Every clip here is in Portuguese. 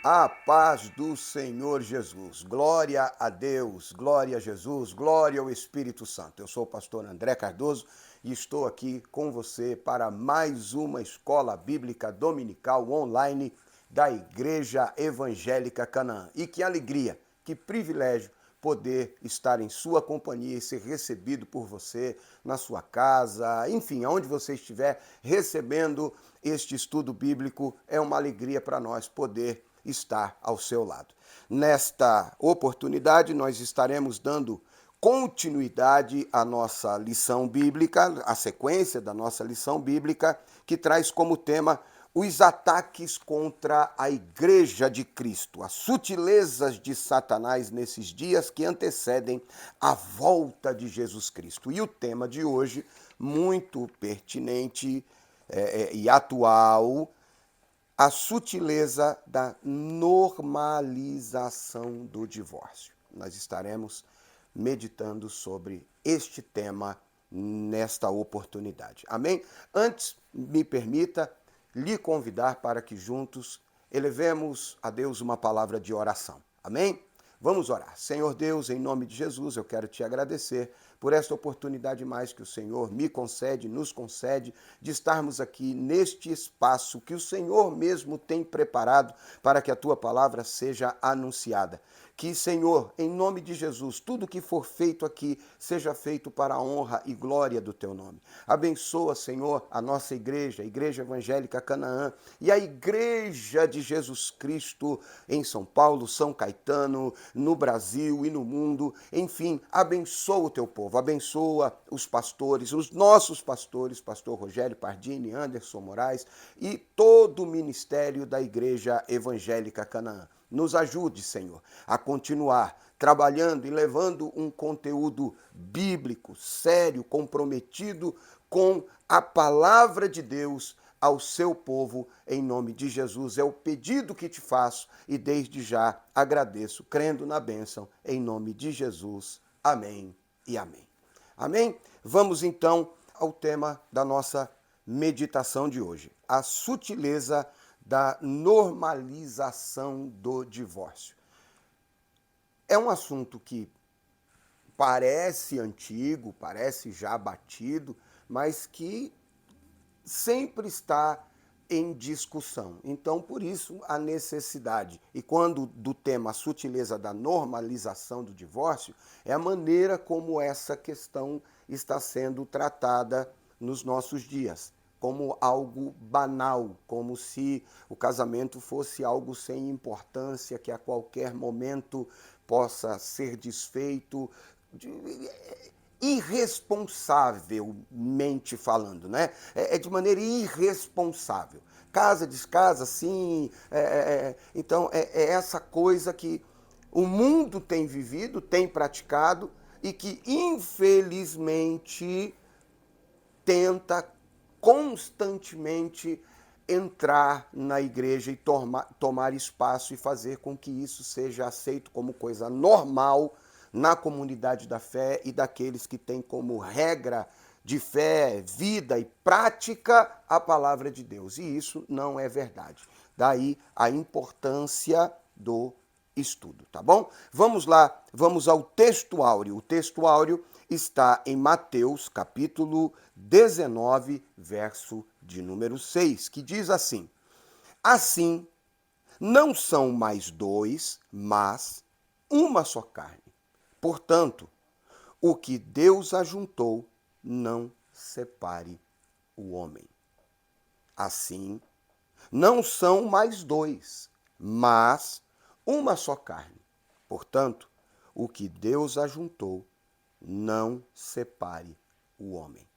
A paz do Senhor Jesus. Glória a Deus, glória a Jesus, glória ao Espírito Santo. Eu sou o pastor André Cardoso e estou aqui com você para mais uma escola bíblica dominical online da Igreja Evangélica Canaã. E que alegria, que privilégio poder estar em sua companhia e ser recebido por você na sua casa, enfim, aonde você estiver recebendo este estudo bíblico, é uma alegria para nós poder estar ao seu lado. Nesta oportunidade, nós estaremos dando continuidade à nossa lição bíblica, a sequência da nossa lição bíblica, que traz como tema os ataques contra a Igreja de Cristo, as sutilezas de Satanás nesses dias que antecedem a volta de Jesus Cristo. E o tema de hoje, muito pertinente e atual, a sutileza da normalização do divórcio. Nós estaremos meditando sobre este tema nesta oportunidade. Amém? Antes, me permita lhe convidar para que juntos elevemos a Deus uma palavra de oração. Amém? Vamos orar. Senhor Deus, em nome de Jesus, eu quero te agradecer por esta oportunidade mais que o Senhor me concede, nos concede, de estarmos aqui neste espaço que o Senhor mesmo tem preparado para que a tua palavra seja anunciada. Que, Senhor, em nome de Jesus, tudo que for feito aqui seja feito para a honra e glória do teu nome. Abençoa, Senhor, a nossa igreja, a Igreja Evangélica Canaã e a Igreja de Jesus Cristo em São Paulo, São Caetano, no Brasil e no mundo. Enfim, abençoa o teu povo, abençoa os pastores, os nossos pastores, pastor Rogério Pardini, Anderson Moraes e todo o ministério da Igreja Evangélica Canaã. Nos ajude, Senhor, a continuar trabalhando e levando um conteúdo bíblico, sério, comprometido com a palavra de Deus ao seu povo, em nome de Jesus. É o pedido que te faço e desde já agradeço, crendo na bênção, em nome de Jesus. Amém e amém. Amém? Vamos então ao tema da nossa meditação de hoje, a sutileza da normalização do divórcio. É um assunto que parece antigo, parece já batido, mas que sempre está em discussão. Então, por isso, a necessidade. E quando do tema a sutileza da normalização do divórcio, é a maneira como essa questão está sendo tratada nos nossos dias, como algo banal, como se o casamento fosse algo sem importância, que a qualquer momento possa ser desfeito, irresponsavelmente falando, né? É de maneira irresponsável. Casa, descasa, sim. Então, é essa coisa que o mundo tem vivido, tem praticado e que, infelizmente, tenta constantemente entrar na igreja e tomar espaço e fazer com que isso seja aceito como coisa normal na comunidade da fé e daqueles que têm como regra de fé, vida e prática a palavra de Deus. E isso não é verdade. Daí a importância do estudo, tá bom? Vamos lá, vamos ao texto áureo. O texto áureo está em Mateus, capítulo 19, verso de número 6, que diz assim: Assim, não são mais dois, mas uma só carne. Portanto, o que Deus ajuntou, não separe o homem. Assim, não são mais dois, mas uma só carne. Portanto, o que Deus ajuntou, não separe o homem.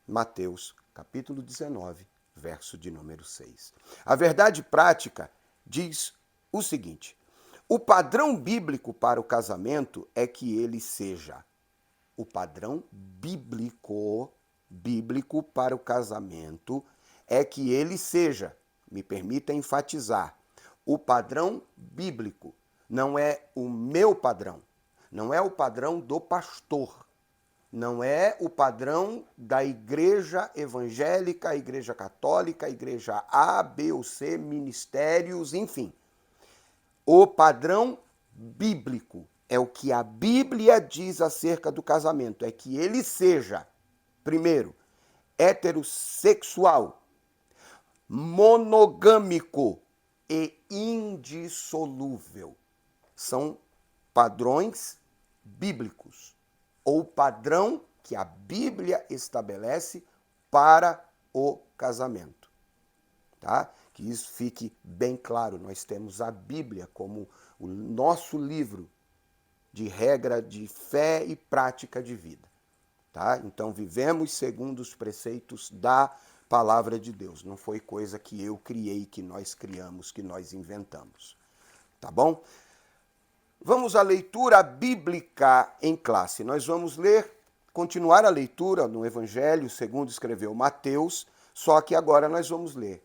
Mateus, capítulo 19, verso de número 6. A verdade prática diz o seguinte: o padrão bíblico para o casamento é que ele seja. O padrão bíblico para o casamento é que ele seja. Me permita enfatizar. O padrão bíblico não é o meu padrão, não é o padrão do pastor, não é o padrão da igreja evangélica, a igreja católica, a igreja A, B ou C, ministérios, enfim. O padrão bíblico é o que a Bíblia diz acerca do casamento, é que ele seja, primeiro, heterossexual, monogâmico e indissolúvel. São padrões bíblicos, ou padrão que a Bíblia estabelece para o casamento. Tá? Que isso fique bem claro. Nós temos a Bíblia como o nosso livro de regra de fé e prática de vida. Tá? Então, vivemos segundo os preceitos da palavra de Deus. Não foi coisa que eu criei, que nós criamos, que nós inventamos. Tá bom? Vamos à leitura bíblica em classe. Nós vamos continuar a leitura no Evangelho, segundo escreveu Mateus, só que agora nós vamos ler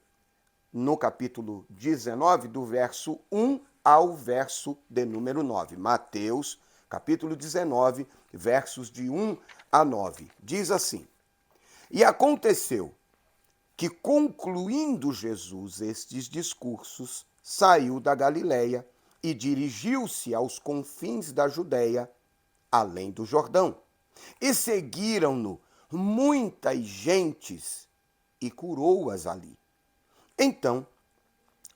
no capítulo 19, do verso 1 ao verso de número 9. Mateus, capítulo 19, versos de 1 a 9. Diz assim: E aconteceu que, concluindo Jesus estes discursos, saiu da Galileia e dirigiu-se aos confins da Judéia, além do Jordão. E seguiram-no muitas gentes e curou-as ali. Então,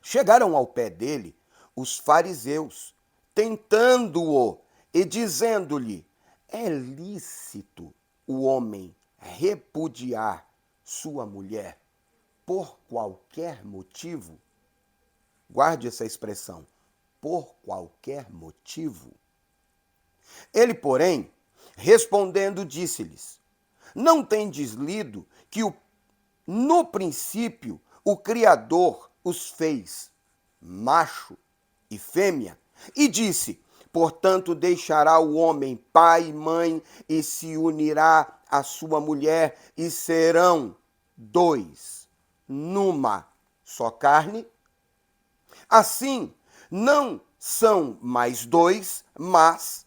chegaram ao pé dele os fariseus, tentando-o e dizendo-lhe: é lícito o homem repudiar sua mulher por qualquer motivo? Guarde essa expressão, por qualquer motivo. Ele, porém, respondendo, disse-lhes: não tendes lido que no princípio o Criador os fez macho e fêmea? E disse: portanto, deixará o homem pai e mãe e se unirá à sua mulher e serão dois numa só carne? Assim, não são mais dois, mas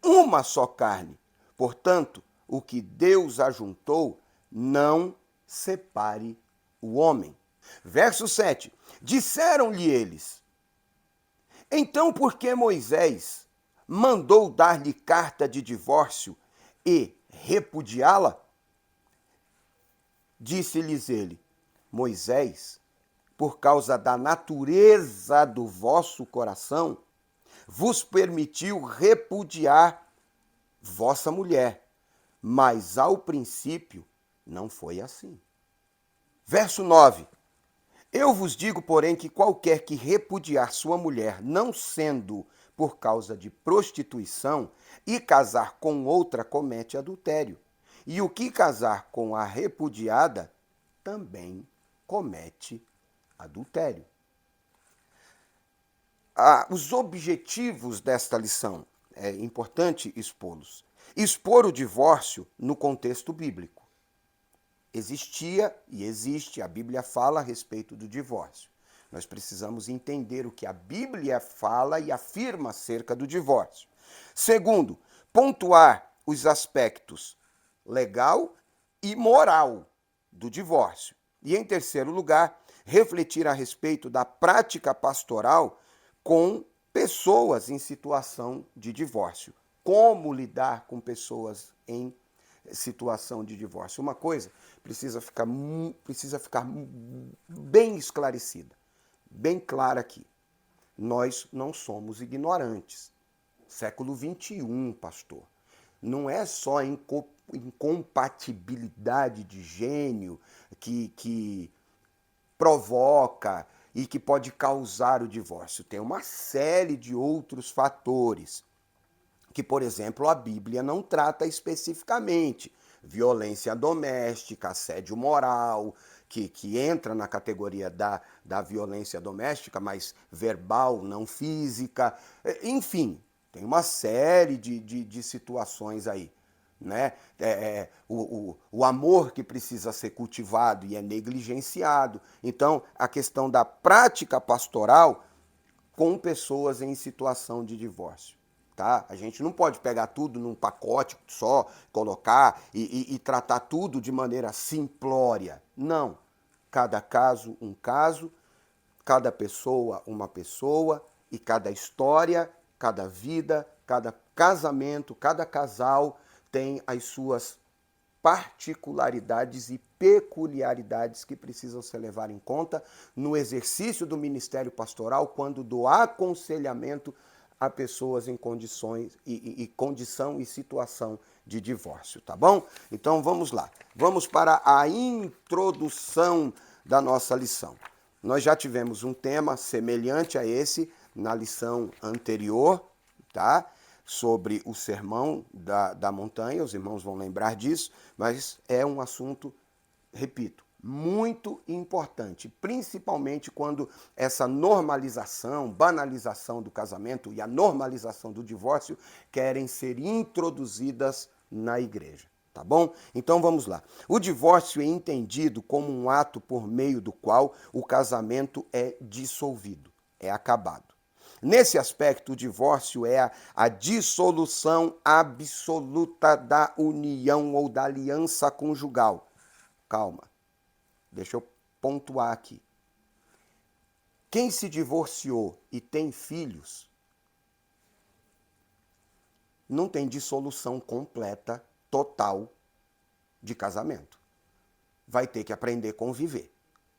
uma só carne. Portanto, o que Deus ajuntou, não separe o homem. Verso 7. Disseram-lhe eles: então por que Moisés mandou dar-lhe carta de divórcio e repudiá-la? Disse-lhes ele: Moisés, por causa da natureza do vosso coração, vos permitiu repudiar vossa mulher, mas ao princípio não foi assim. Verso 9. Eu vos digo, porém, que qualquer que repudiar sua mulher, não sendo por causa de prostituição, e casar com outra, comete adultério. E o que casar com a repudiada, também comete adultério. Os objetivos desta lição, é importante expô-los. Expor o divórcio no contexto bíblico. Existia e existe, a Bíblia fala a respeito do divórcio. Nós precisamos entender o que a Bíblia fala e afirma acerca do divórcio. Segundo, pontuar os aspectos legal e moral do divórcio. E, em terceiro lugar, refletir a respeito da prática pastoral com pessoas em situação de divórcio. Como lidar com pessoas em situação de divórcio? Uma coisa precisa ficar bem esclarecida, bem clara aqui. Nós não somos ignorantes. Século XXI, pastor. Não é só incompatibilidade de gênio que provoca e que pode causar o divórcio. Tem uma série de outros fatores que, por exemplo, a Bíblia não trata especificamente. Violência doméstica, assédio moral, que entra na categoria da violência doméstica, mas verbal, não física. Enfim, tem uma série de situações aí. Né? O amor que precisa ser cultivado e é negligenciado. Então, a questão da prática pastoral com pessoas em situação de divórcio. Tá? A gente não pode pegar tudo num pacote só, colocar e tratar tudo de maneira simplória. Não. Cada caso, um caso, cada pessoa, uma pessoa, E cada história, cada vida, cada casamento, cada casal tem as suas particularidades e peculiaridades que precisam ser levadas em conta no exercício do ministério pastoral, quando do aconselhamento a pessoas em condições e condição e situação de divórcio, tá bom? Então vamos lá. Vamos para a introdução da nossa lição. Nós já tivemos um tema semelhante a esse na lição anterior, tá? Sobre o sermão da montanha, os irmãos vão lembrar disso, mas é um assunto, repito, muito importante, principalmente quando essa normalização, banalização do casamento e a normalização do divórcio querem ser introduzidas na igreja, tá bom? Então vamos lá. O divórcio é entendido como um ato por meio do qual o casamento é dissolvido, é acabado. Nesse aspecto, o divórcio é a dissolução absoluta da união ou da aliança conjugal. Calma, deixa eu pontuar aqui. Quem se divorciou e tem filhos, não tem dissolução completa, total, de casamento. Vai ter que aprender a conviver.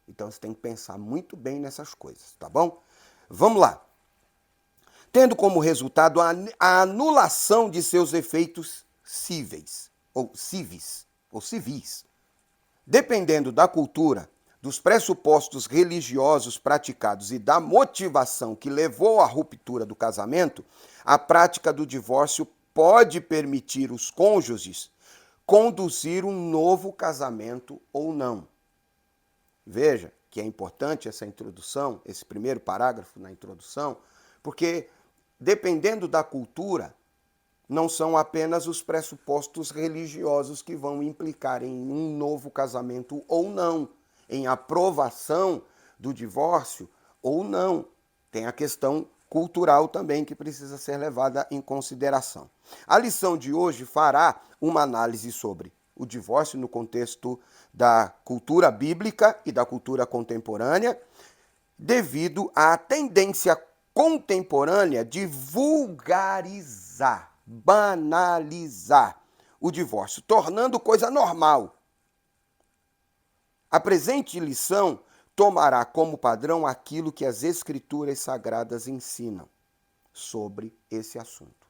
Então você tem que pensar muito bem nessas coisas, tá bom? Vamos lá. Tendo como resultado a anulação de seus efeitos cíveis, ou civis. Dependendo da cultura, dos pressupostos religiosos praticados e da motivação que levou à ruptura do casamento, a prática do divórcio pode permitir os cônjuges conduzir um novo casamento ou não. Veja que é importante essa introdução, esse primeiro parágrafo na introdução, porque dependendo da cultura, não são apenas os pressupostos religiosos que vão implicar em um novo casamento ou não, em aprovação do divórcio ou não. Tem a questão cultural também que precisa ser levada em consideração. A lição de hoje fará uma análise sobre o divórcio no contexto da cultura bíblica e da cultura contemporânea, devido à tendência contemporânea de vulgarizar, banalizar o divórcio, tornando coisa normal. A presente lição tomará como padrão aquilo que as Escrituras Sagradas ensinam sobre esse assunto.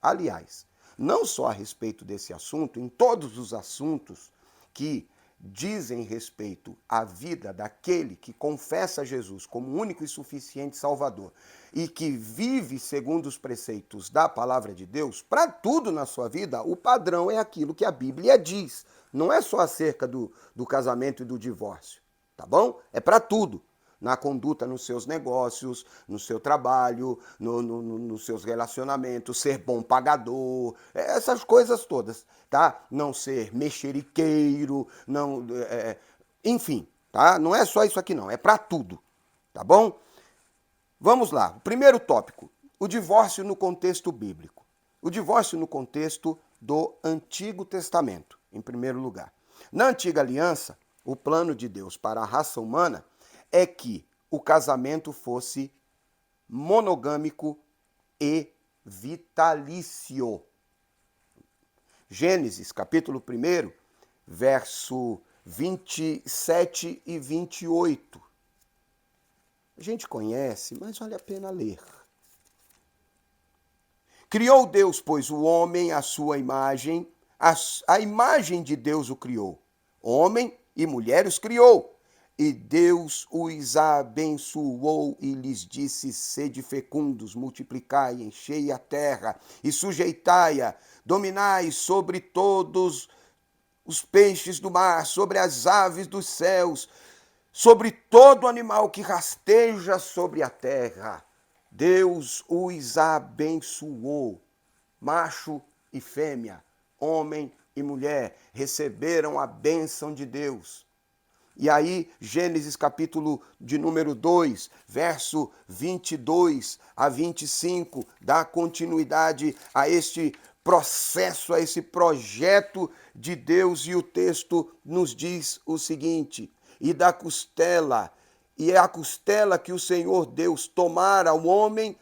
Aliás, não só a respeito desse assunto, em todos os assuntos que dizem respeito à vida daquele que confessa Jesus como único e suficiente Salvador e que vive segundo os preceitos da palavra de Deus, para tudo na sua vida, o padrão é aquilo que a Bíblia diz. Não é só acerca do casamento e do divórcio, tá bom? É para tudo. Na conduta nos seus negócios, no seu trabalho, nos seus relacionamentos, ser bom pagador, essas coisas todas, tá? Não ser mexeriqueiro, não, enfim, tá? Não é só isso aqui não, é para tudo, tá bom? Vamos lá, o primeiro tópico, o divórcio no contexto bíblico. O divórcio no contexto do Antigo Testamento, em primeiro lugar. Na Antiga Aliança, o plano de Deus para a raça humana é que o casamento fosse monogâmico e vitalício. Gênesis, capítulo 1, verso 27 e 28. A gente conhece, mas vale a pena ler. Criou Deus, pois, o homem à sua imagem, a imagem de Deus o criou. Homem e mulher os criou. E Deus os abençoou e lhes disse: sede fecundos, multiplicai, enchei a terra e sujeitai-a, dominai sobre todos os peixes do mar, sobre as aves dos céus, sobre todo animal que rasteja sobre a terra. Deus os abençoou. Macho e fêmea, homem e mulher, receberam a bênção de Deus. E aí, Gênesis capítulo de número 2, verso 22 a 25, dá continuidade a este processo, a esse projeto de Deus, e o texto nos diz o seguinte: e da costela e a costela que o Senhor Deus tomara ao homem,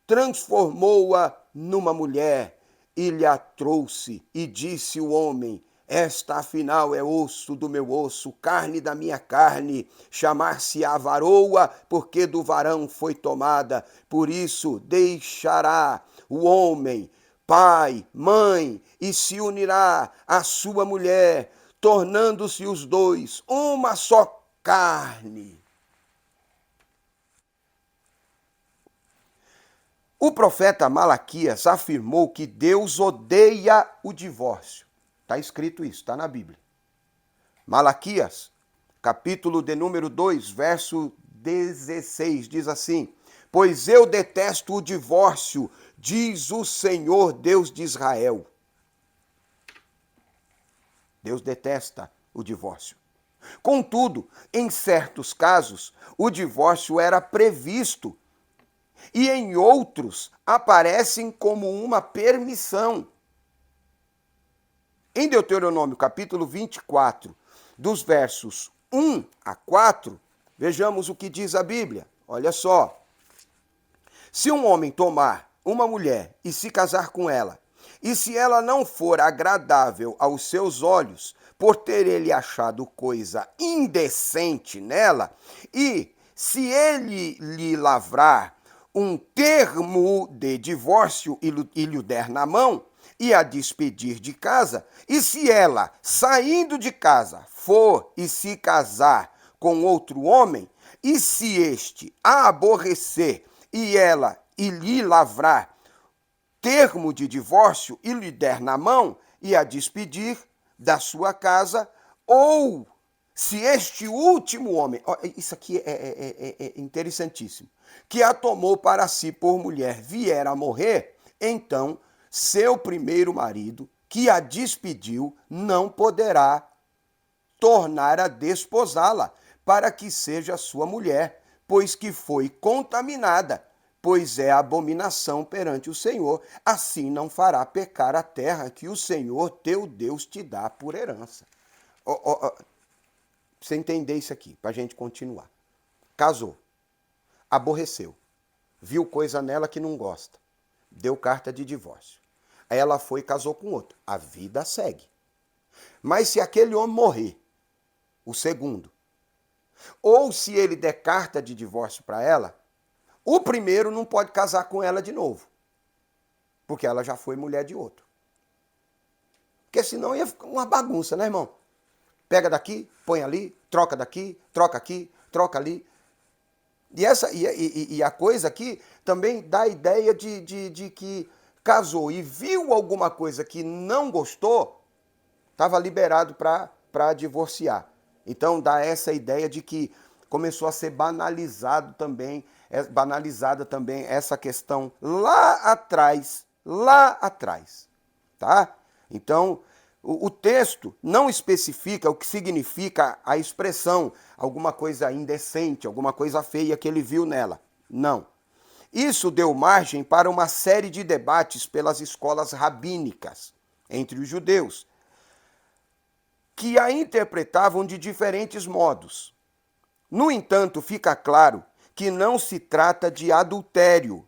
transformou-a numa mulher e lhe a trouxe, e disse o homem: esta afinal é osso do meu osso, carne da minha carne, chamar-se-á varoa, porque do varão foi tomada. Por isso deixará o homem pai, mãe, e se unirá à sua mulher, tornando-se os dois uma só carne. O profeta Malaquias afirmou que Deus odeia o divórcio. Está escrito isso, está na Bíblia. Malaquias, capítulo de número 2, verso 16, diz assim: pois eu detesto o divórcio, diz o Senhor Deus de Israel. Deus detesta o divórcio. Contudo, em certos casos, o divórcio era previsto e em outros aparecem como uma permissão. Em Deuteronômio capítulo 24, dos versos 1 a 4, vejamos o que diz a Bíblia. Olha só. Se um homem tomar uma mulher e se casar com ela, e se ela não for agradável aos seus olhos, por ter ele achado coisa indecente nela, e se ele lhe lavrar um termo de divórcio e lhe der na mão, e a despedir de casa, e se ela, saindo de casa, for e se casar com outro homem, e se este a aborrecer, e lhe lavrar termo de divórcio e lhe der na mão e a despedir da sua casa, ou se este último homem, isso aqui é interessantíssimo, que a tomou para si por mulher vier a morrer, então seu primeiro marido, que a despediu, não poderá tornar a desposá-la, para que seja sua mulher, pois que foi contaminada, pois é abominação perante o Senhor. Assim não fará pecar a terra que o Senhor teu Deus te dá por herança. Você entender isso aqui, para a gente continuar. Casou, aborreceu, viu coisa nela que não gosta, deu carta de divórcio. Aí ela foi e casou com outro. A vida segue. Mas se aquele homem morrer, o segundo, ou se ele der carta de divórcio para ela, o primeiro não pode casar com ela de novo, porque ela já foi mulher de outro. Porque senão ia ficar uma bagunça, né, irmão? Pega daqui, põe ali, troca daqui, troca aqui, troca ali. E a coisa aqui também dá a ideia de que casou e viu alguma coisa que não gostou, estava liberado para divorciar. Então dá essa ideia de que começou a ser banalizada também essa questão lá atrás, tá? Então, o texto não especifica o que significa a expressão, alguma coisa indecente, alguma coisa feia que ele viu nela. Não. Isso deu margem para uma série de debates pelas escolas rabínicas entre os judeus, que a interpretavam de diferentes modos. No entanto, fica claro que não se trata de adultério,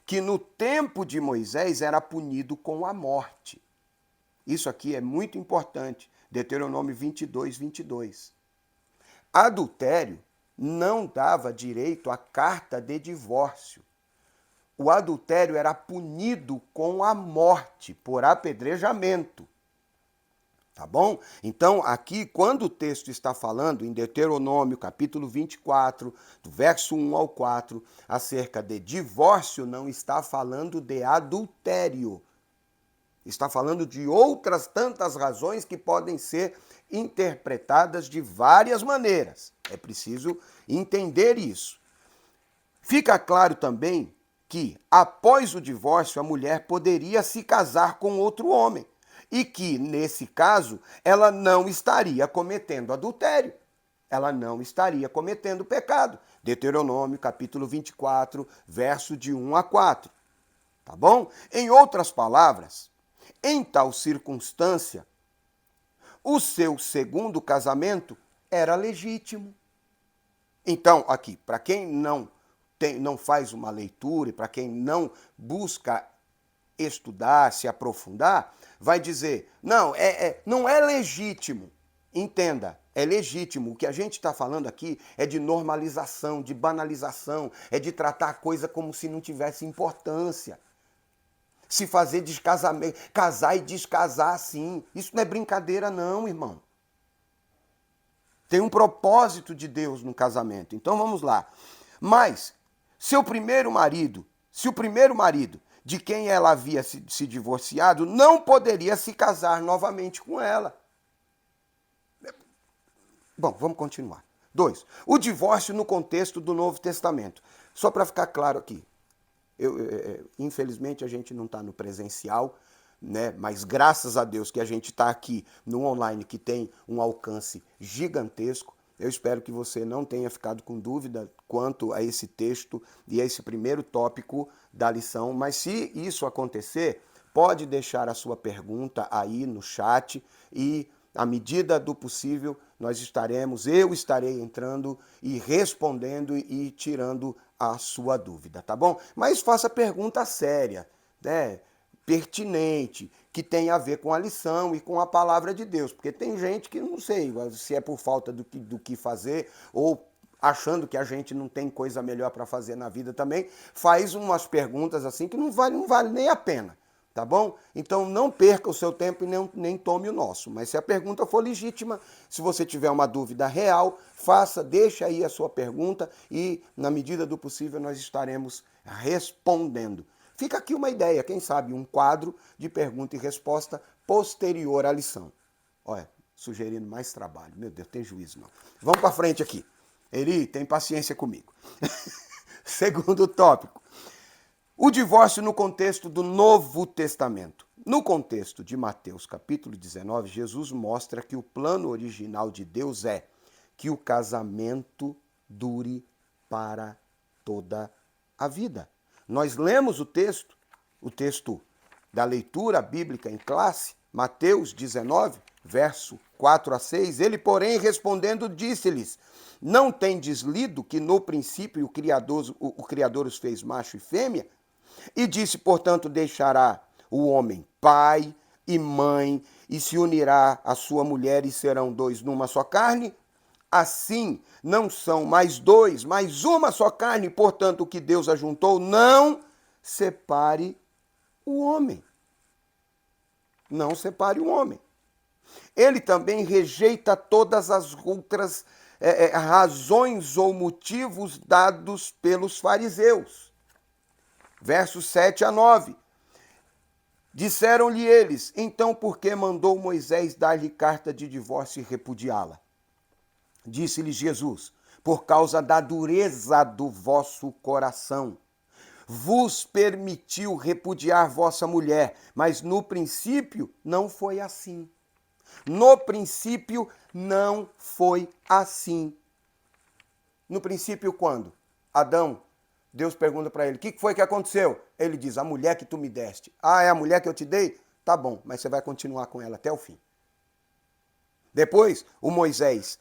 que no tempo de Moisés era punido com a morte. Isso aqui é muito importante, Deuteronômio 22, 22. Adultério não dava direito à carta de divórcio. O adultério era punido com a morte, por apedrejamento. Tá bom? Então, aqui, quando o texto está falando em Deuteronômio, capítulo 24, do verso 1 ao 4, acerca de divórcio, não está falando de adultério. Está falando de outras tantas razões que podem ser interpretadas de várias maneiras. É preciso entender isso. Fica claro também que, após o divórcio, a mulher poderia se casar com outro homem. E que, nesse caso, ela não estaria cometendo adultério. Ela não estaria cometendo pecado. Deuteronômio, capítulo 24, verso de 1 a 4. Tá bom? Em outras palavras, em tal circunstância, o seu segundo casamento era legítimo. Então, aqui, para quem não faz uma leitura e para quem não busca estudar, se aprofundar, vai dizer, não é legítimo. Entenda, é legítimo. O que a gente está falando aqui é de normalização, de banalização, é de tratar a coisa como se não tivesse importância. Se fazer descasamento, casar e descasar assim. Isso não é brincadeira não, irmão. Tem um propósito de Deus no casamento. Então vamos lá. Mas, se o primeiro marido de quem ela havia se divorciado não poderia se casar novamente com ela. Bom, vamos continuar. 2. O divórcio no contexto do Novo Testamento. Só para ficar claro aqui. Infelizmente a gente não está no presencial, né? Mas graças a Deus que a gente está aqui no online, que tem um alcance gigantesco. Eu espero que você não tenha ficado com dúvida quanto a esse texto e a esse primeiro tópico da lição, mas se isso acontecer, pode deixar a sua pergunta aí no chat e, à medida do possível, eu estarei entrando e respondendo e tirando a sua dúvida, tá bom? Mas faça pergunta séria, né? Pertinente, que tem a ver com a lição e com a palavra de Deus. Porque tem gente que não sei se é por falta do que fazer ou achando que a gente não tem coisa melhor para fazer na vida também, faz umas perguntas assim que não vale nem a pena. Tá bom? Então não perca o seu tempo e nem tome o nosso. Mas se a pergunta for legítima, se você tiver uma dúvida real, deixa aí a sua pergunta e, na medida do possível, nós estaremos respondendo. Fica aqui uma ideia, quem sabe, um quadro de pergunta e resposta posterior à lição. Olha, sugerindo mais trabalho. Meu Deus, tem juízo, não. Vamos para frente aqui. Eli, tem paciência comigo. Segundo tópico. O divórcio no contexto do Novo Testamento. No contexto de Mateus capítulo 19, Jesus mostra que o plano original de Deus é que o casamento dure para toda a vida. Nós lemos o texto da leitura bíblica em classe, Mateus 19, verso 4 a 6. Ele, porém, respondendo, disse-lhes: não tendes lido que no princípio o Criador os fez macho e fêmea? E disse, portanto, deixará o homem pai e mãe e se unirá à sua mulher e serão dois numa só carne? Assim, não são mais dois, mas uma só carne. Portanto, o que Deus ajuntou, não separe o homem. Não separe o homem. Ele também rejeita todas as outras razões ou motivos dados pelos fariseus. Versos 7 a 9. Disseram-lhe eles, então por que mandou Moisés dar-lhe carta de divórcio e repudiá-la? Disse-lhe Jesus, por causa da dureza do vosso coração. Vos permitiu repudiar vossa mulher, mas no princípio não foi assim. No princípio não foi assim. No princípio quando? Adão, Deus pergunta para ele, o que foi que aconteceu? Ele diz, a mulher que tu me deste. Ah, é a mulher que eu te dei? Tá bom, mas você vai continuar com ela até o fim. Depois, o Moisés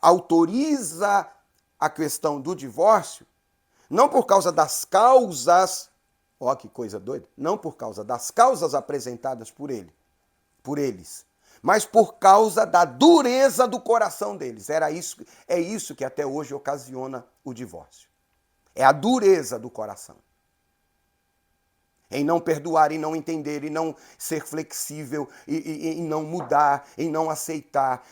autoriza a questão do divórcio, não por causa das causas, ó que coisa doida, não por causa das causas apresentadas por eles, mas por causa da dureza do coração deles. É isso que até hoje ocasiona o divórcio. É a dureza do coração. Em não perdoar, em não entender, em não ser flexível, em não mudar, em não aceitar,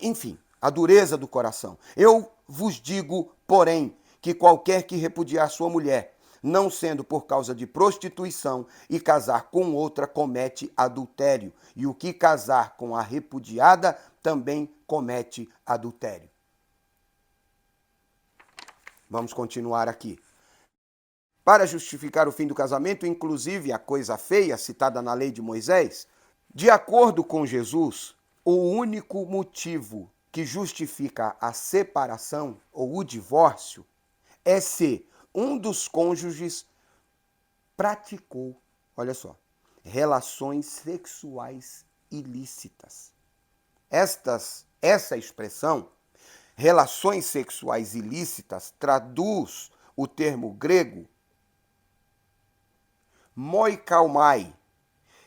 enfim, a dureza do coração. Eu vos digo, porém, que qualquer que repudiar sua mulher, não sendo por causa de prostituição, e casar com outra, comete adultério. E o que casar com a repudiada, também comete adultério. Vamos continuar aqui. Para justificar o fim do casamento, inclusive a coisa feia citada na lei de Moisés, de acordo com Jesus, o único motivo que justifica a separação ou o divórcio é se um dos cônjuges praticou, olha só, relações sexuais ilícitas. Essa expressão relações sexuais ilícitas traduz o termo grego moikaumai,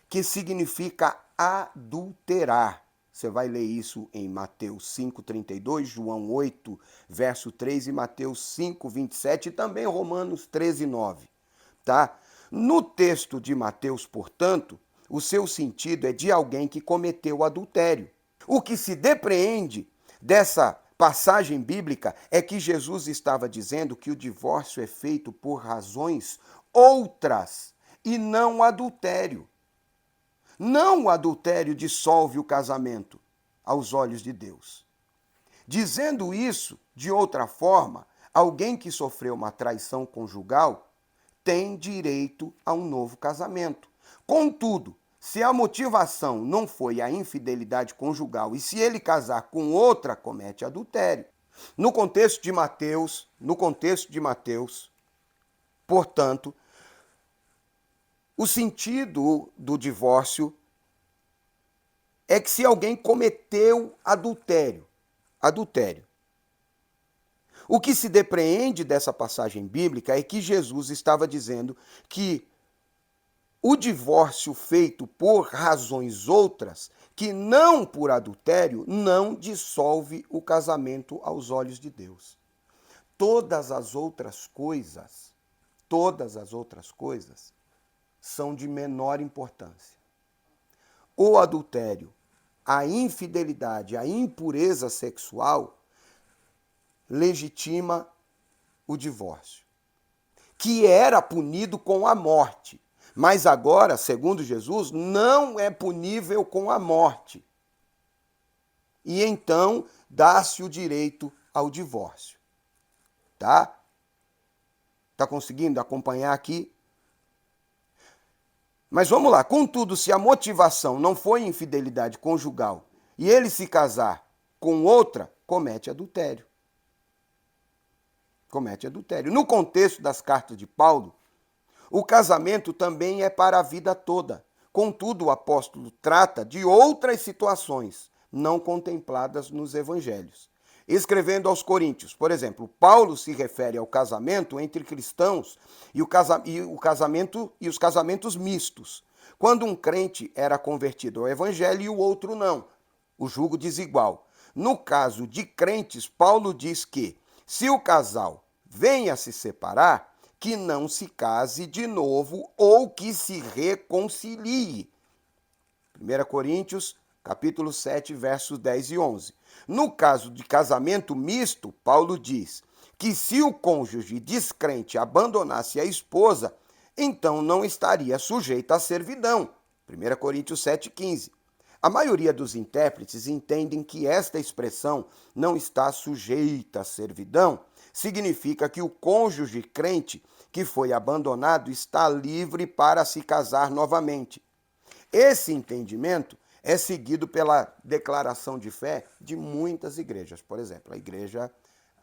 que significa adulterar. Você vai ler isso em Mateus 5,32, João 8, verso 3 e Mateus 5, 27 e também Romanos 13, 9. Tá? No texto de Mateus, portanto, o seu sentido é de alguém que cometeu adultério. O que se depreende dessa passagem bíblica é que Jesus estava dizendo que o divórcio é feito por razões outras e não adultério. Não o adultério dissolve o casamento aos olhos de Deus. Dizendo isso, de outra forma, alguém que sofreu uma traição conjugal tem direito a um novo casamento. Contudo, se a motivação não foi a infidelidade conjugal e se ele casar com outra, comete adultério. No contexto de Mateus, portanto, o sentido do divórcio é que se alguém cometeu adultério. O que se depreende dessa passagem bíblica é que Jesus estava dizendo que o divórcio feito por razões outras, que não por adultério, não dissolve o casamento aos olhos de Deus. Todas as outras coisas são de menor importância. O adultério, a infidelidade, a impureza sexual legitima o divórcio, que era punido com a morte, mas agora, segundo Jesus, não é punível com a morte. E então dá-se o direito ao divórcio. Tá? Tá conseguindo acompanhar aqui? Mas vamos lá. Contudo, se a motivação não foi infidelidade conjugal e ele se casar com outra, comete adultério. No contexto das cartas de Paulo, o casamento também é para a vida toda. Contudo, o apóstolo trata de outras situações não contempladas nos evangelhos. Escrevendo aos Coríntios, por exemplo, Paulo se refere ao casamento entre cristãos e os casamentos mistos, quando um crente era convertido ao evangelho e o outro não, o julgo desigual. No caso de crentes, Paulo diz que, se o casal venha a se separar, que não se case de novo ou que se reconcilie. 1 Coríntios, capítulo 7, versos 10 e 11. No caso de casamento misto, Paulo diz que se o cônjuge descrente abandonasse a esposa, então não estaria sujeito à servidão. 1 Coríntios 7,15. A maioria dos intérpretes entendem que esta expressão não está sujeita à servidão significa que o cônjuge crente que foi abandonado está livre para se casar novamente. Esse entendimento é seguido pela declaração de fé de muitas igrejas. Por exemplo, a Igreja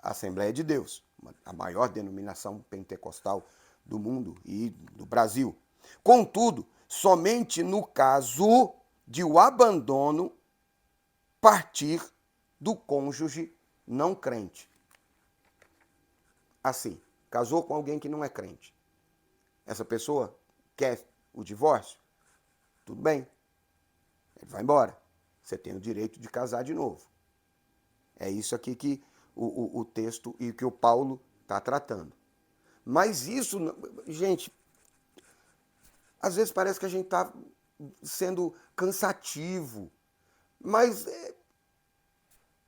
Assembleia de Deus, a maior denominação pentecostal do mundo e do Brasil. Contudo, somente no caso de o abandono partir do cônjuge não crente. Assim, casou com alguém que não é crente. Essa pessoa quer o divórcio? Tudo bem. Ele vai embora. Você tem o direito de casar de novo. É isso aqui que o texto e que o Paulo está tratando. Mas isso, gente, às vezes parece que a gente está sendo cansativo. Mas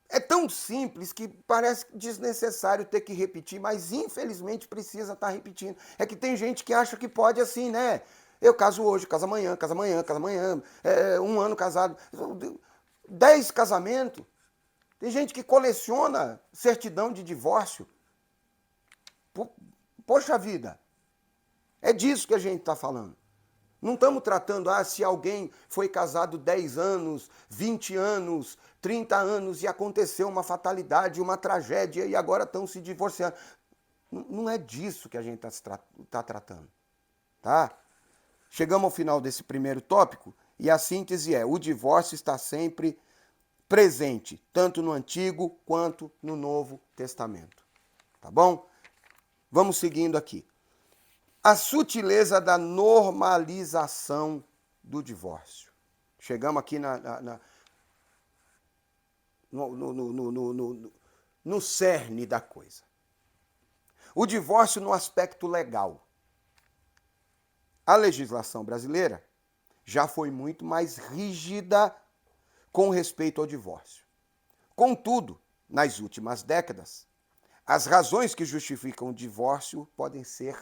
é tão simples que parece desnecessário ter que repetir, mas infelizmente precisa estar repetindo. É que tem gente que acha que pode assim, né? Eu caso hoje, caso amanhã, um ano casado, 10 casamentos. Tem gente que coleciona certidão de divórcio. Poxa vida, é disso que a gente está falando. Não estamos tratando, se alguém foi casado 10 anos, 20 anos, 30 anos e aconteceu uma fatalidade, uma tragédia e agora estão se divorciando. Não é disso que a gente está tratando. Tá? Chegamos ao final desse primeiro tópico e a síntese é: o divórcio está sempre presente, tanto no Antigo quanto no Novo Testamento. Tá bom? Vamos seguindo aqui. A sutileza da normalização do divórcio. Chegamos aqui no cerne da coisa. O divórcio no aspecto legal. A legislação brasileira já foi muito mais rígida com respeito ao divórcio. Contudo, nas últimas décadas, as razões que justificam o divórcio podem ser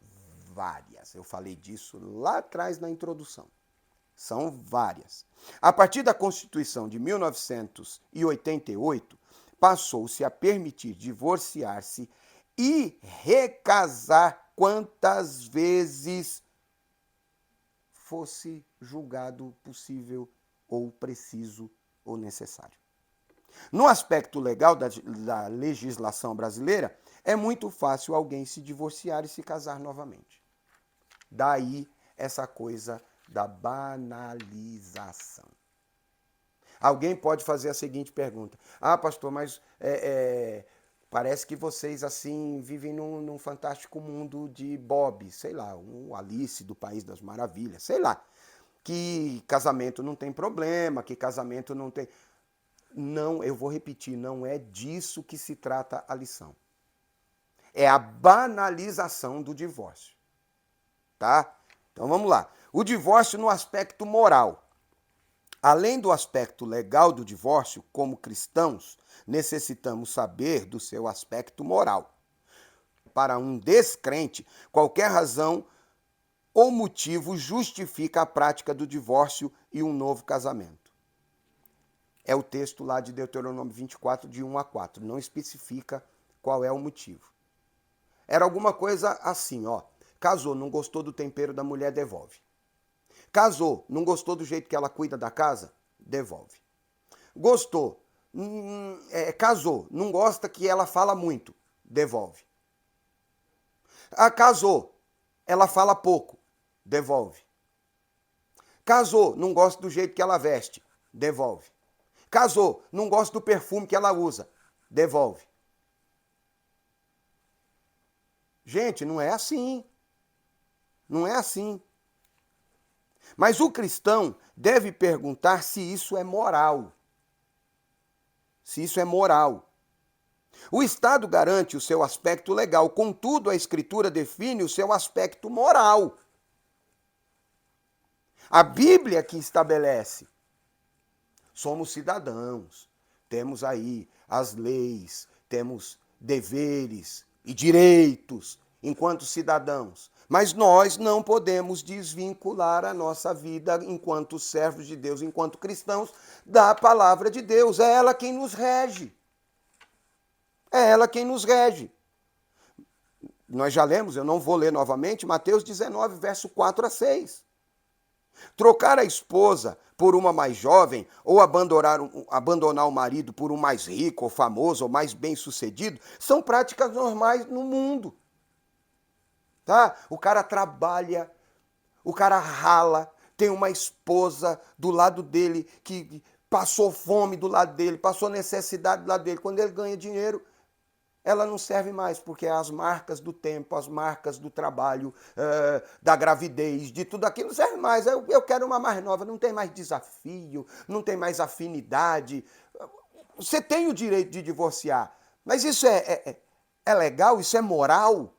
várias. Eu falei disso lá atrás na introdução. São várias. A partir da Constituição de 1988, passou-se a permitir divorciar-se e recasar quantas vezes fosse julgado possível ou preciso ou necessário. No aspecto legal da legislação brasileira, é muito fácil alguém se divorciar e se casar novamente. Daí essa coisa da banalização. Alguém pode fazer a seguinte pergunta: ah, pastor, mas parece que vocês assim vivem num fantástico mundo de Bob, sei lá, um Alice do País das Maravilhas, sei lá, que casamento não tem problema, que casamento não tem... Não, eu vou repetir, não é disso que se trata a lição. É a banalização do divórcio. Tá? Então vamos lá. O divórcio no aspecto moral. Além do aspecto legal do divórcio, como cristãos, necessitamos saber do seu aspecto moral. Para um descrente, qualquer razão ou motivo justifica a prática do divórcio e um novo casamento. É o texto lá de Deuteronômio 24, de 1 a 4. Não especifica qual é o motivo. Era alguma coisa assim, ó. Casou, não gostou do tempero da mulher, devolve. Casou, não gostou do jeito que ela cuida da casa, devolve. Gostou, casou, não gosta que ela fala muito, devolve. Casou, ela fala pouco, devolve. Casou, não gosta do jeito que ela veste, devolve. Casou, não gosta do perfume que ela usa, devolve. Gente, não é assim. Não é assim. Mas o cristão deve perguntar se isso é moral. Se isso é moral. O Estado garante o seu aspecto legal, contudo, a Escritura define o seu aspecto moral. A Bíblia que estabelece. Somos cidadãos, temos aí as leis, temos deveres e direitos enquanto cidadãos. Mas nós não podemos desvincular a nossa vida enquanto servos de Deus, enquanto cristãos, da palavra de Deus. É ela quem nos rege. É ela quem nos rege. Nós já lemos, eu não vou ler novamente, Mateus 19, verso 4 a 6. Trocar a esposa por uma mais jovem ou abandonar o marido por um mais rico ou famoso ou mais bem-sucedido são práticas normais no mundo. Tá? O cara trabalha, o cara rala, tem uma esposa do lado dele que passou fome do lado dele, passou necessidade do lado dele. Quando ele ganha dinheiro, ela não serve mais, porque as marcas do tempo, as marcas do trabalho, da gravidez, de tudo aquilo não serve mais. Eu quero uma mais nova, não tem mais desafio, não tem mais afinidade. Você tem o direito de divorciar, mas isso é legal? Isso é moral?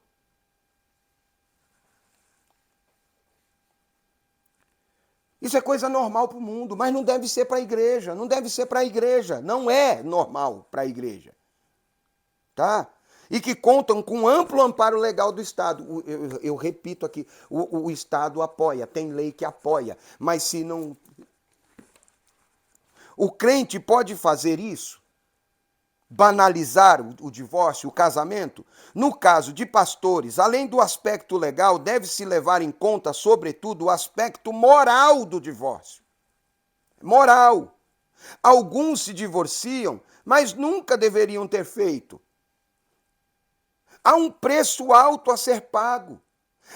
Isso é coisa normal para o mundo, mas não deve ser para a igreja, não deve ser para a igreja, não é normal para a igreja. Tá? E que contam com amplo amparo legal do Estado. Eu repito aqui, o Estado apoia, tem lei que apoia, mas se não... O crente pode fazer isso? Banalizar o divórcio, o casamento? No caso de pastores, além do aspecto legal, deve-se levar em conta, sobretudo, o aspecto moral do divórcio. Moral. Alguns se divorciam, mas nunca deveriam ter feito. Há um preço alto a ser pago.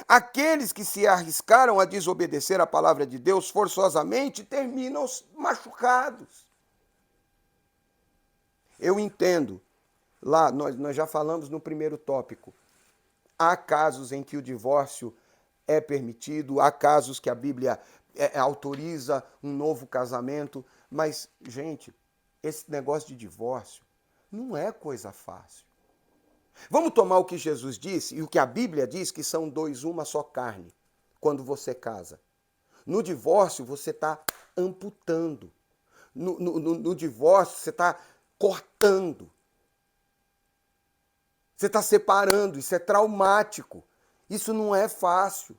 Aqueles que se arriscaram a desobedecer a palavra de Deus forçosamente terminam machucados. Eu entendo, lá nós já falamos no primeiro tópico, há casos em que o divórcio é permitido, há casos que a Bíblia autoriza um novo casamento, mas, gente, esse negócio de divórcio não é coisa fácil. Vamos tomar o que Jesus disse e o que a Bíblia diz, que são dois, uma só carne, quando você casa. No divórcio, você está amputando. No divórcio, você está cortando. Você está separando. Isso é traumático. Isso não é fácil.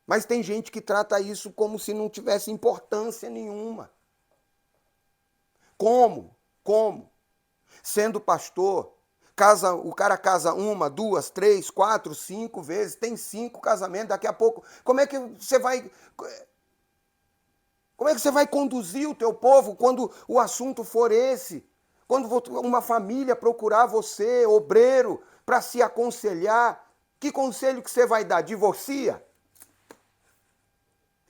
Mas tem gente que trata isso como se não tivesse importância nenhuma. Como? Sendo pastor, o cara casa uma, duas, três, quatro, 5 vezes, tem 5 casamentos, daqui a pouco. Como é que você vai conduzir o teu povo quando o assunto for esse? Quando uma família procurar você, obreiro, para se aconselhar, que conselho que você vai dar? Divorcia?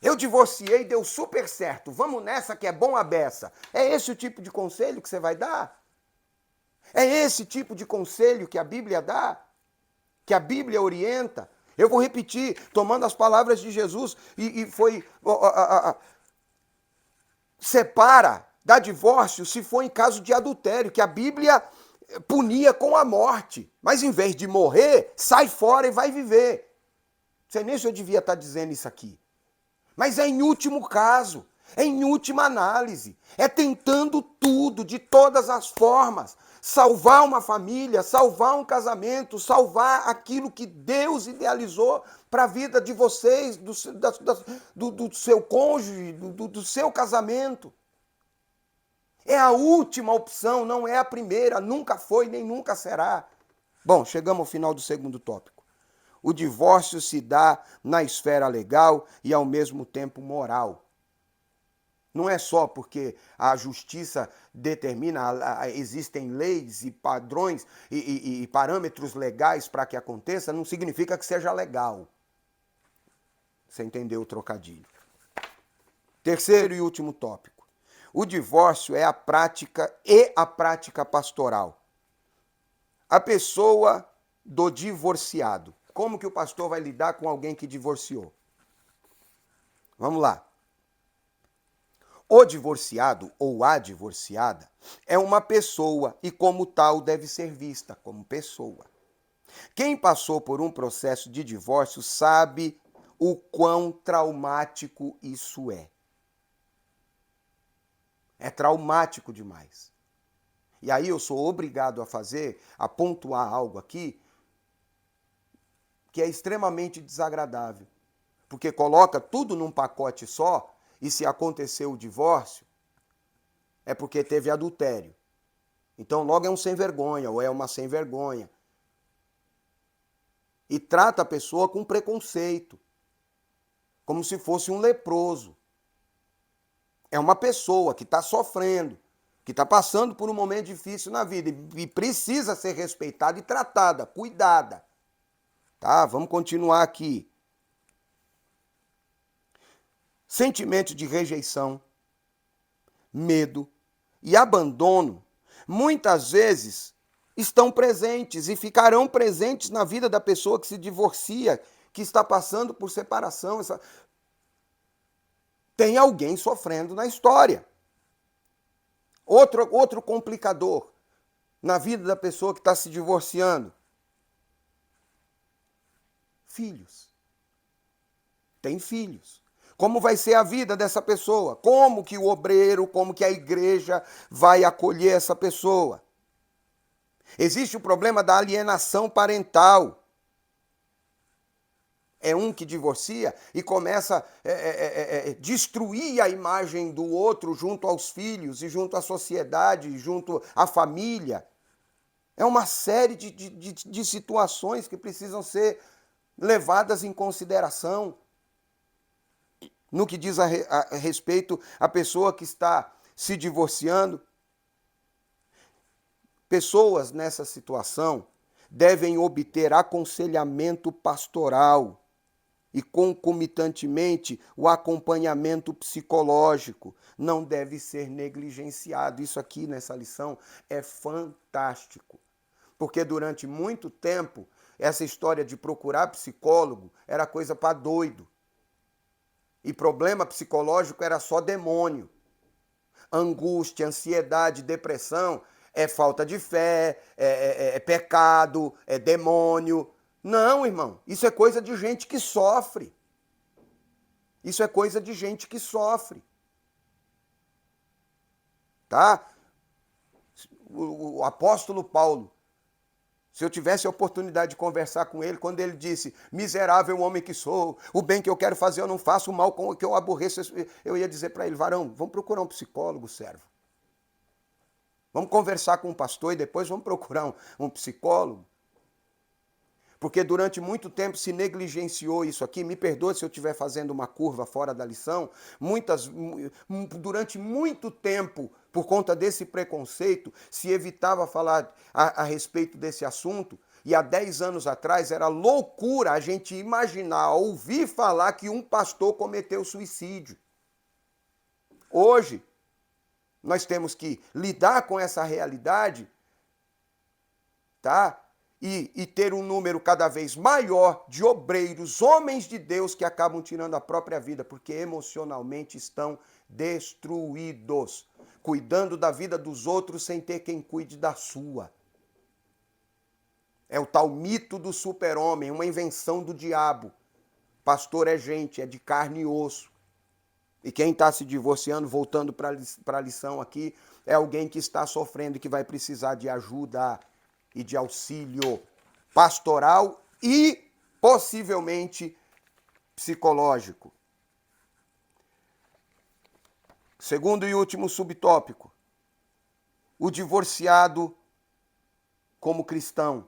Eu divorciei, deu super certo. Vamos nessa que é bom a beça. É esse o tipo de conselho que você vai dar? É esse tipo de conselho que a Bíblia dá? Que a Bíblia orienta? Eu vou repetir, tomando as palavras de Jesus, e foi... separa, dá divórcio se for em caso de adultério, que a Bíblia punia com a morte. Mas em vez de morrer, sai fora e vai viver. Não sei nem se eu devia estar dizendo isso aqui. Mas é em último caso, é em última análise, é tentando tudo, de todas as formas, salvar uma família, salvar um casamento, salvar aquilo que Deus idealizou para a vida de vocês, do seu cônjuge, do seu casamento. É a última opção, não é a primeira, nunca foi nem nunca será. Bom, chegamos ao final do segundo tópico. O divórcio se dá na esfera legal e, ao mesmo tempo, moral. Não é só porque a justiça determina, existem leis e padrões e parâmetros legais para que aconteça, não significa que seja legal. Você entendeu o trocadilho. Terceiro e último tópico. O divórcio é a prática pastoral. A pessoa do divorciado. Como que o pastor vai lidar com alguém que divorciou? Vamos lá. O divorciado ou a divorciada é uma pessoa e, como tal, deve ser vista como pessoa. Quem passou por um processo de divórcio sabe o quão traumático isso é. É traumático demais. E aí eu sou obrigado a pontuar algo aqui que é extremamente desagradável. Porque coloca tudo num pacote só e se aconteceu o divórcio, é porque teve adultério. Então logo é um sem vergonha ou é uma sem vergonha. E trata a pessoa com preconceito, como se fosse um leproso. É uma pessoa que está sofrendo, que está passando por um momento difícil na vida e precisa ser respeitada e tratada, cuidada. Tá? Vamos continuar aqui. Sentimento de rejeição, medo e abandono muitas vezes estão presentes e ficarão presentes na vida da pessoa que se divorcia, que está passando por separação. Tem alguém sofrendo na história. Outro complicador na vida da pessoa que está se divorciando. Filhos. Tem filhos. Como vai ser a vida dessa pessoa? Como que o obreiro, como que a igreja vai acolher essa pessoa? Existe o problema da alienação parental. É um que divorcia e começa a destruir a imagem do outro junto aos filhos e junto à sociedade, junto à família. É uma série de situações que precisam ser levadas em consideração. No que diz a respeito à pessoa que está se divorciando, pessoas nessa situação devem obter aconselhamento pastoral e concomitantemente o acompanhamento psicológico não deve ser negligenciado. Isso aqui nessa lição é fantástico, porque durante muito tempo essa história de procurar psicólogo era coisa para doido. E problema psicológico era só demônio. Angústia, ansiedade, depressão é falta de fé, é pecado, é demônio. Não, irmão, isso é coisa de gente que sofre. Isso é coisa de gente que sofre. Tá? O apóstolo Paulo, se eu tivesse a oportunidade de conversar com ele, quando ele disse, miserável homem que sou, o bem que eu quero fazer eu não faço, o mal que eu aborreço, eu ia dizer para ele, varão, vamos procurar um psicólogo, servo. Vamos conversar com um pastor e depois vamos procurar um psicólogo. Porque durante muito tempo se negligenciou isso aqui. Me perdoe se eu estiver fazendo uma curva fora da lição. Durante muito tempo, por conta desse preconceito, se evitava falar a respeito desse assunto. E há 10 anos atrás era loucura a gente imaginar, ouvir falar que um pastor cometeu suicídio. Hoje, nós temos que lidar com essa realidade, tá? E ter um número cada vez maior de obreiros, homens de Deus que acabam tirando a própria vida, porque emocionalmente estão destruídos, cuidando da vida dos outros sem ter quem cuide da sua. É o tal mito do super-homem, uma invenção do diabo. Pastor é gente, é de carne e osso. E quem está se divorciando, voltando para a lição aqui, é alguém que está sofrendo e que vai precisar de ajuda e de auxílio pastoral e possivelmente psicológico. Segundo e último subtópico, o divorciado como cristão.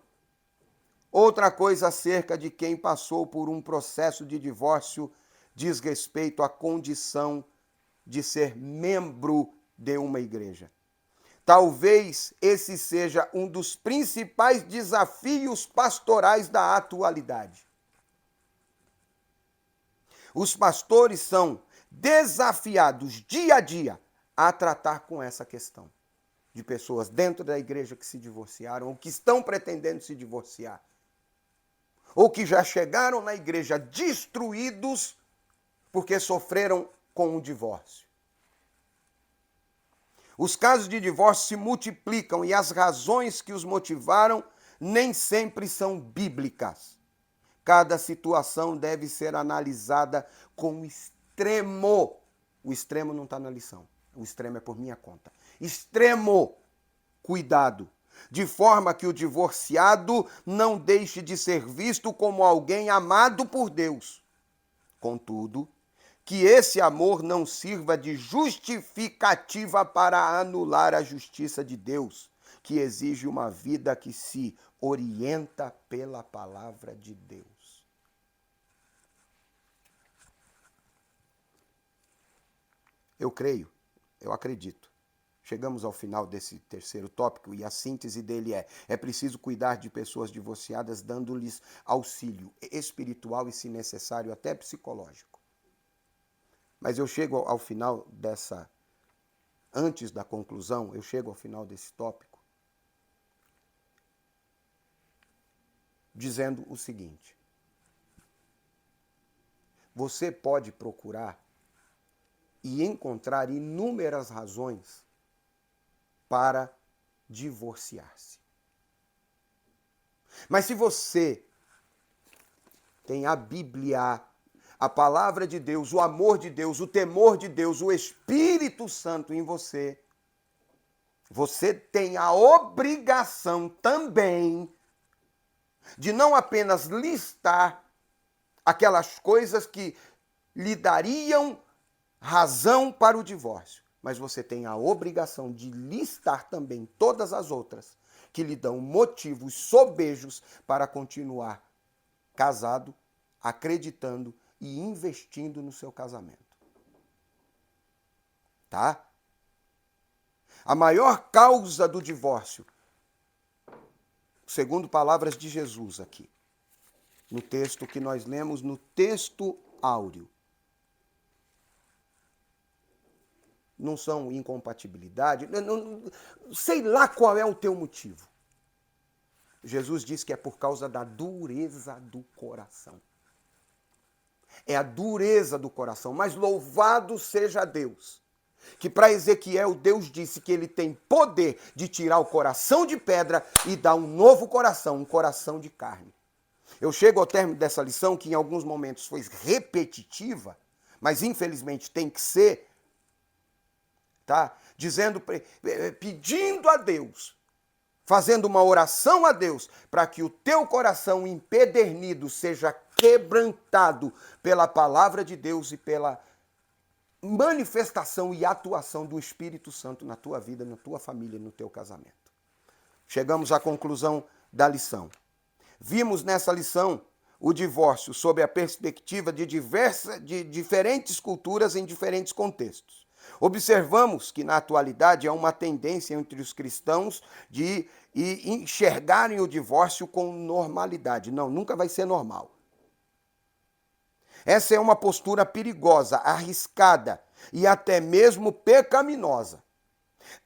Outra coisa acerca de quem passou por um processo de divórcio diz respeito à condição de ser membro de uma igreja. Talvez esse seja um dos principais desafios pastorais da atualidade. Os pastores são desafiados dia a dia a tratar com essa questão de pessoas dentro da igreja que se divorciaram ou que estão pretendendo se divorciar, ou que já chegaram na igreja destruídos porque sofreram com o divórcio. Os casos de divórcio se multiplicam e as razões que os motivaram nem sempre são bíblicas. Cada situação deve ser analisada com extremo. O extremo não está na lição. O extremo é por minha conta. Extremo cuidado, de forma que o divorciado não deixe de ser visto como alguém amado por Deus. Contudo, que esse amor não sirva de justificativa para anular a justiça de Deus, que exige uma vida que se orienta pela palavra de Deus. Eu creio, eu acredito. Chegamos ao final desse terceiro tópico e a síntese dele é preciso cuidar de pessoas divorciadas dando-lhes auxílio espiritual e, se necessário, até psicológico. Mas eu chego ao final antes da conclusão, eu chego ao final desse tópico dizendo o seguinte: você pode procurar e encontrar inúmeras razões para divorciar-se. Mas se você tem a Bíblia, a palavra de Deus, o amor de Deus, o temor de Deus, o Espírito Santo em você, você tem a obrigação também de não apenas listar aquelas coisas que lhe dariam razão para o divórcio, mas você tem a obrigação de listar também todas as outras que lhe dão motivos sobejos para continuar casado, acreditando e investindo no seu casamento. Tá? A maior causa do divórcio, segundo palavras de Jesus aqui, no texto que nós lemos, no texto áureo. Não são incompatibilidade, sei lá qual é o teu motivo. Jesus diz que é por causa da dureza do coração. É a dureza do coração, mas louvado seja Deus, que para Ezequiel Deus disse que ele tem poder de tirar o coração de pedra e dar um novo coração, um coração de carne. Eu chego ao término dessa lição, que em alguns momentos foi repetitiva, mas infelizmente tem que ser, tá? Pedindo a Deus, fazendo uma oração a Deus, para que o teu coração empedernido seja quebrantado pela palavra de Deus e pela manifestação e atuação do Espírito Santo na tua vida, na tua família, no teu casamento. Chegamos à conclusão da lição. Vimos nessa lição o divórcio sob a perspectiva de diferentes culturas em diferentes contextos. Observamos que na atualidade há uma tendência entre os cristãos de enxergarem o divórcio com normalidade. Não, nunca vai ser normal. Essa é uma postura perigosa, arriscada e até mesmo pecaminosa.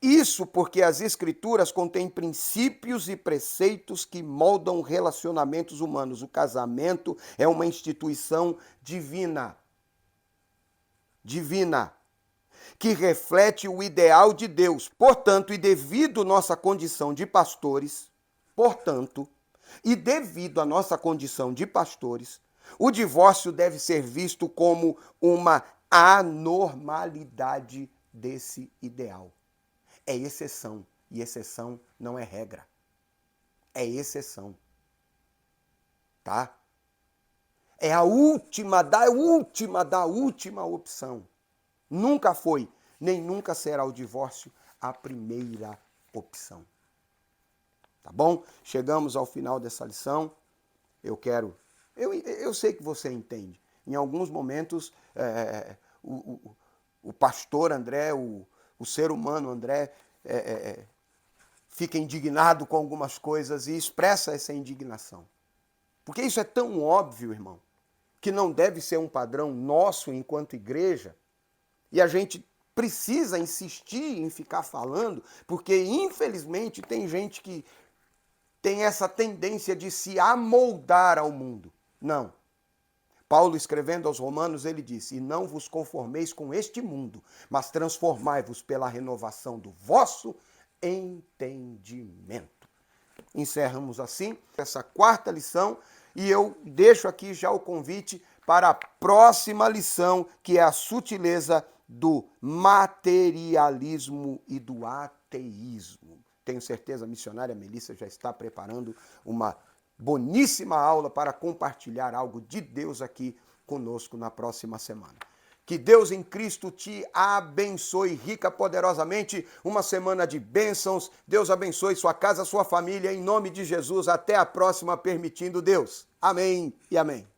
Isso porque as Escrituras contêm princípios e preceitos que moldam relacionamentos humanos. O casamento é uma instituição divina. Divina. Que reflete o ideal de Deus. Portanto, e devido à nossa condição de pastores, o divórcio deve ser visto como uma anormalidade desse ideal. É exceção, e exceção não é regra. É exceção. Tá? É a última opção. Nunca foi, nem nunca será o divórcio a primeira opção. Tá bom? Chegamos ao final dessa lição. Eu sei que você entende. Em alguns momentos, o pastor André, o ser humano André, fica indignado com algumas coisas e expressa essa indignação. Porque isso é tão óbvio, irmão, que não deve ser um padrão nosso enquanto igreja. E a gente precisa insistir em ficar falando, porque infelizmente tem gente que tem essa tendência de se amoldar ao mundo. Não. Paulo, escrevendo aos Romanos, ele disse: e não vos conformeis com este mundo, mas transformai-vos pela renovação do vosso entendimento. Encerramos assim essa quarta lição e eu deixo aqui já o convite para a próxima lição, que é a sutileza do materialismo e do ateísmo. Tenho certeza, a missionária Melissa já está preparando uma boníssima aula para compartilhar algo de Deus aqui conosco na próxima semana. Que Deus em Cristo te abençoe rica, poderosamente, uma semana de bênçãos. Deus abençoe sua casa, sua família, em nome de Jesus. Até a próxima, permitindo Deus. Amém e amém.